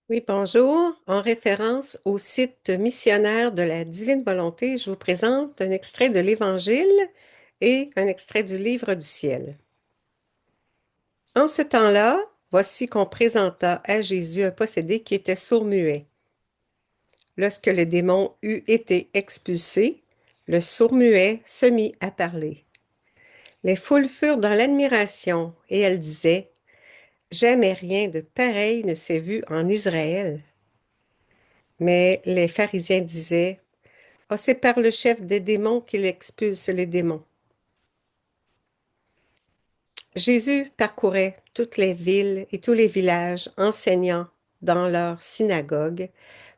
Oui, bonjour. En référence au site missionnaire de la Divine Volonté, je vous présente un extrait de l'Évangile et un extrait du Livre du ciel. En ce temps-là, voici qu'on présenta à Jésus un possédé qui était sourd-muet. Lorsque le démon eut été expulsé, le sourd-muet se mit à parler. Les foules furent dans l'admiration et elles disaient, jamais rien de pareil ne s'est vu en Israël. Mais les pharisiens disaient, ah, c'est par le chef des démons qu'il expulse les démons. Jésus parcourait toutes les villes et tous les villages, enseignant dans leurs synagogues,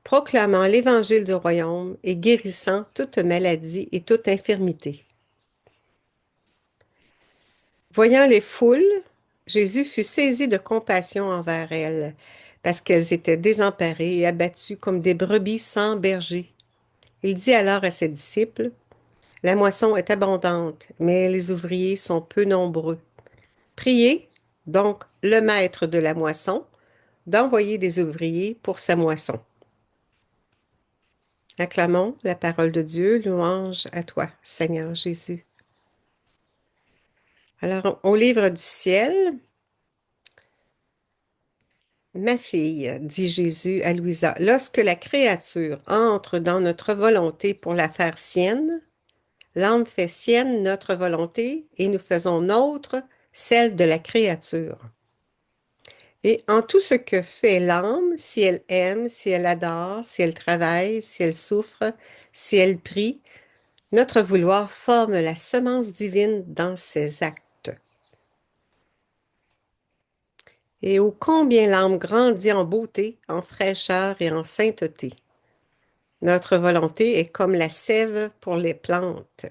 proclamant l'évangile du royaume et guérissant toute maladie et toute infirmité. Voyant les foules, Jésus fut saisi de compassion envers elles, parce qu'elles étaient désemparées et abattues comme des brebis sans berger. Il dit alors à ses disciples, la moisson est abondante, mais les ouvriers sont peu nombreux. Priez donc le maître de la moisson d'envoyer des ouvriers pour sa moisson. Acclamons la parole de Dieu, louange à toi, Seigneur Jésus. Alors, au livre du ciel, ma fille, dit Jésus à Louisa, lorsque la créature entre dans notre volonté pour la faire sienne, l'âme fait sienne notre volonté et nous faisons nôtre celle de la créature. Et en tout ce que fait l'âme, si elle aime, si elle adore, si elle travaille, si elle souffre, si elle prie, notre vouloir forme la semence divine dans ses actes. Et ô combien l'âme grandit en beauté, en fraîcheur et en sainteté. Notre volonté est comme la sève pour les plantes.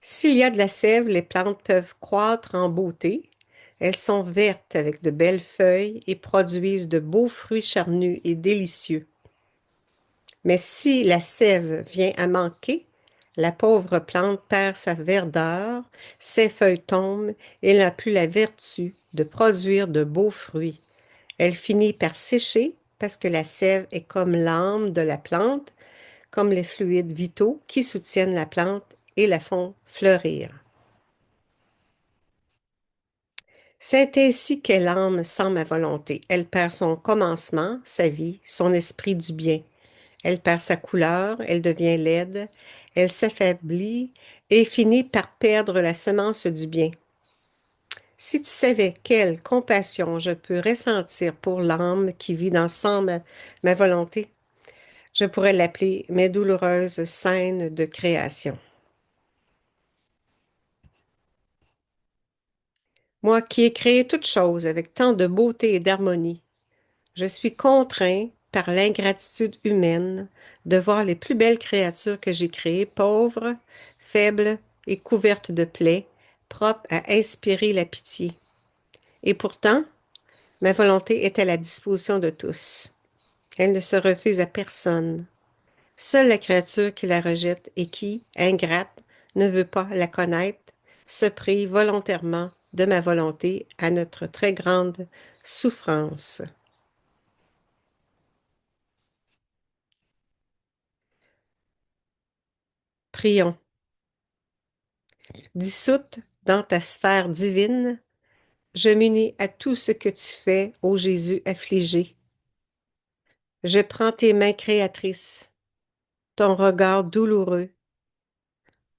S'il y a de la sève, les plantes peuvent croître en beauté. Elles sont vertes avec de belles feuilles et produisent de beaux fruits charnus et délicieux. Mais si la sève vient à manquer, la pauvre plante perd sa verdeur, ses feuilles tombent et n'a plus la vertu de produire de beaux fruits. Elle finit par sécher parce que la sève est comme l'âme de la plante, comme les fluides vitaux qui soutiennent la plante et la font fleurir. C'est ainsi qu'est l'âme sans ma volonté. Elle perd son commencement, sa vie, son esprit du bien. Elle perd sa couleur, elle devient laide, elle s'affaiblit et finit par perdre la semence du bien. Si tu savais quelle compassion je peux ressentir pour l'âme qui vit dans sans ma volonté, je pourrais l'appeler mes douloureuses scènes de création. Moi qui ai créé toutes choses avec tant de beauté et d'harmonie, je suis contraint par l'ingratitude humaine de voir les plus belles créatures que j'ai créées pauvres, faibles et couvertes de plaies, propres à inspirer la pitié. Et pourtant, ma volonté est à la disposition de tous. Elle ne se refuse à personne. Seule la créature qui la rejette et qui, ingrate, ne veut pas la connaître, se prive volontairement de ma volonté à notre très grande souffrance. Prions. Dissoute dans ta sphère divine, je m'unis à tout ce que tu fais, ô Jésus affligé. Je prends tes mains créatrices, ton regard douloureux,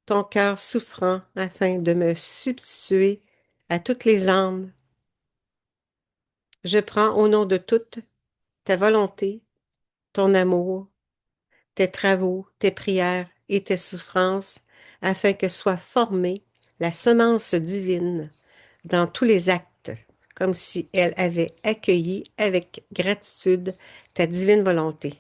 ton cœur souffrant, afin de me substituer à toutes les âmes. Je prends au nom de toutes ta volonté, ton amour, tes travaux, tes prières et tes souffrances, afin que soit formée la semence divine dans tous les actes, comme si elle avait accueilli avec gratitude ta divine volonté.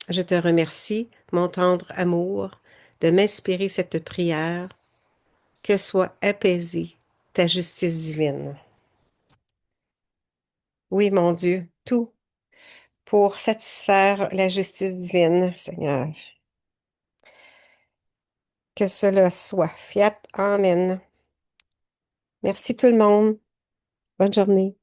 Je te remercie, mon tendre amour, de m'inspirer cette prière, que soit apaisée ta justice divine. Oui, mon Dieu, tout pour satisfaire la justice divine, Seigneur. Que cela soit. Fiat. Amen. Merci tout le monde. Bonne journée.